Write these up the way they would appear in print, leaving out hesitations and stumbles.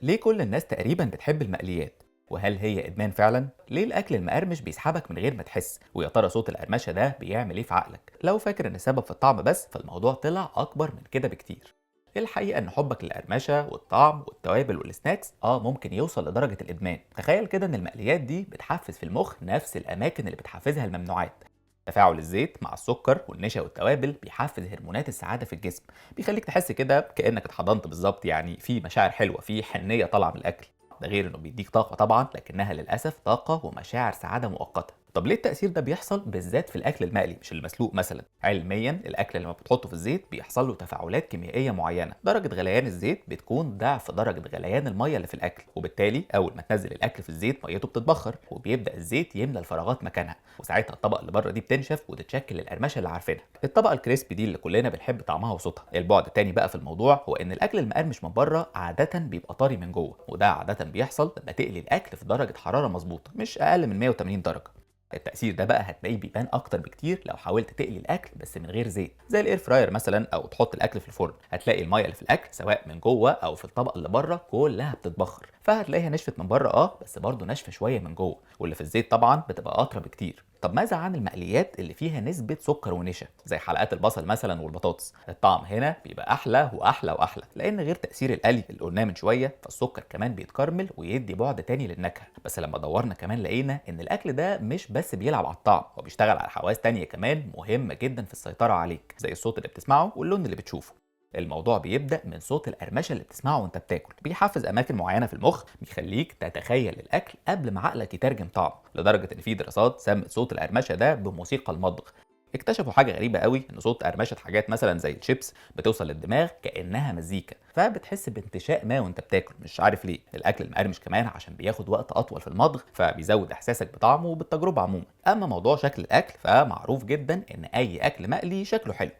ليه كل الناس تقريبا بتحب المقليات؟ وهل هي إدمان فعلا؟ ليه الأكل المقرمش بيسحبك من غير ما تحس؟ ويا ترى صوت القرمشة ده بيعمل إيه في عقلك؟ لو فاكر إن السبب في الطعم بس فالموضوع طلع أكبر من كده بكتير. الحقيقة إن حبك للقرمشة والطعم والتوابل والسناكس ممكن يوصل لدرجة الإدمان. تخيل كده إن المقليات دي بتحفز في المخ نفس الأماكن اللي بتحفزها الممنوعات. تفاعل الزيت مع السكر والنشا والتوابل بيحفز هرمونات السعادة في الجسم، بيخليك تحس كده كأنك اتحضنت بالظبط، يعني في مشاعر حلوة، في حنية طالعة من الأكل. ده غير إنه بيديك طاقة طبعا، لكنها للأسف طاقة ومشاعر سعادة مؤقتة. طب ليه التأثير ده بيحصل بالذات في الأكل المقلي مش المسلوق مثلا؟ علميا الأكل لما بتحطه في الزيت بيحصل له تفاعلات كيميائية معينة، درجة غليان الزيت بتكون ضعف درجة غليان المية اللي في الأكل، وبالتالي أول ما تنزل الأكل في الزيت ميته بتتبخر وبيبدأ الزيت يملى الفراغات مكانها، وساعتها الطبقة اللي بره دي بتنشف وتتشكل القرمشة اللي عارفينها، الطبقة الكريسبي دي اللي كلنا بنحب طعمها وصوتها. البعد التاني بقى في الموضوع هو إن الأكل المقرمش من بره عادة بيبقى طري من جوه، وده عادة بيحصل لما تقلي الأكل في درجة حرارة مظبوطة مش أقل من 180 درجة. التأثير ده بقى هتلاقيه بيبان أكتر بكتير لو حاولت تقلي الأكل بس من غير زيت، زي الإير فراير مثلا، أو تحط الأكل في الفرن. هتلاقي المية اللي في الأكل سواء من جوه أو في الطبقة اللي بره كلها بتتبخر، فهتلاقيها نشفت من بره بس برضه ناشفة شوية من جوه، واللي في الزيت طبعا بتبقى أطرى بكتير. طب ماذا عن المقليات اللي فيها نسبة سكر ونشا زي حلقات البصل مثلا والبطاطس؟ الطعم هنا بيبقى أحلى وأحلى وأحلى، لأن غير تأثير القلي اللي قلناه من شوية فالسكر كمان بيتكرمل ويدي بعد تاني للنكهة. بس لما دورنا كمان لقينا إن الأكل ده مش بس بيلعب على الطعم، هو بيشتغل على حواس تانية كمان مهمة جدا في السيطرة عليك، زي الصوت اللي بتسمعه واللون اللي بتشوفه. الموضوع بيبدأ من صوت القرمشة اللي بتسمعه وانت بتاكل، بيحفز أماكن معينة في المخ، بيخليك تتخيل الأكل قبل ما عقلك يترجم طعم، لدرجة إن في دراسات سمت صوت القرمشة ده بموسيقى المطبخ. اكتشفوا حاجة غريبة قوي، إن صوت قرمشة حاجات مثلا زي الشيبس بتوصل للدماغ كأنها مزيكا، فبتحس بانتشاء ما وانت بتاكل مش عارف ليه. الأكل المقرمش كمان عشان بياخد وقت أطول في المضغ فبيزود إحساسك بطعمه وبالتجربة عموما. أما موضوع شكل الأكل فمعروف جدا إن أي أكل مقلي شكله حلو.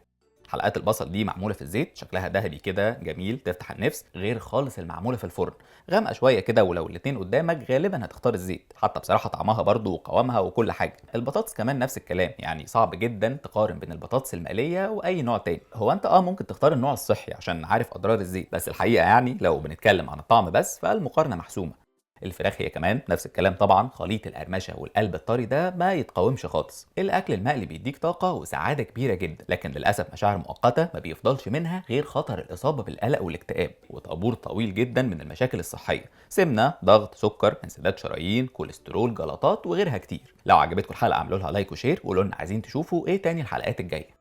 حلقات البصل دي معموله في الزيت شكلها ذهبي كده جميل تفتح النفس، غير خالص المعموله في الفرن غامقه شويه كده، ولو الاتنين قدامك غالبا هتختار الزيت، حتى بصراحه طعمها برضو وقوامها وكل حاجه. البطاطس كمان نفس الكلام، يعني صعب جدا تقارن بين البطاطس المقليه واي نوع تاني. هو انت ممكن تختار النوع الصحي عشان عارف اضرار الزيت، بس الحقيقه يعني لو بنتكلم عن الطعم بس فالمقارنه محسومه. الفراخ هي كمان نفس الكلام طبعا، خليط القرمشه والقلب الطري ده ما يتقاومش خالص. الاكل المقلي بيديك طاقه وسعاده كبيره جدا، لكن للاسف مشاعر مؤقته ما بيفضلش منها غير خطر الاصابه بالقلق والاكتئاب وطابور طويل جدا من المشاكل الصحيه، سمنه، ضغط، سكر، انسداد شرايين، كوليسترول، جلطات وغيرها كتير. لو عجبتكم الحلقه اعملوا لها لايك وشير، وقولوا لنا عايزين تشوفوا ايه تاني الحلقات الجايه.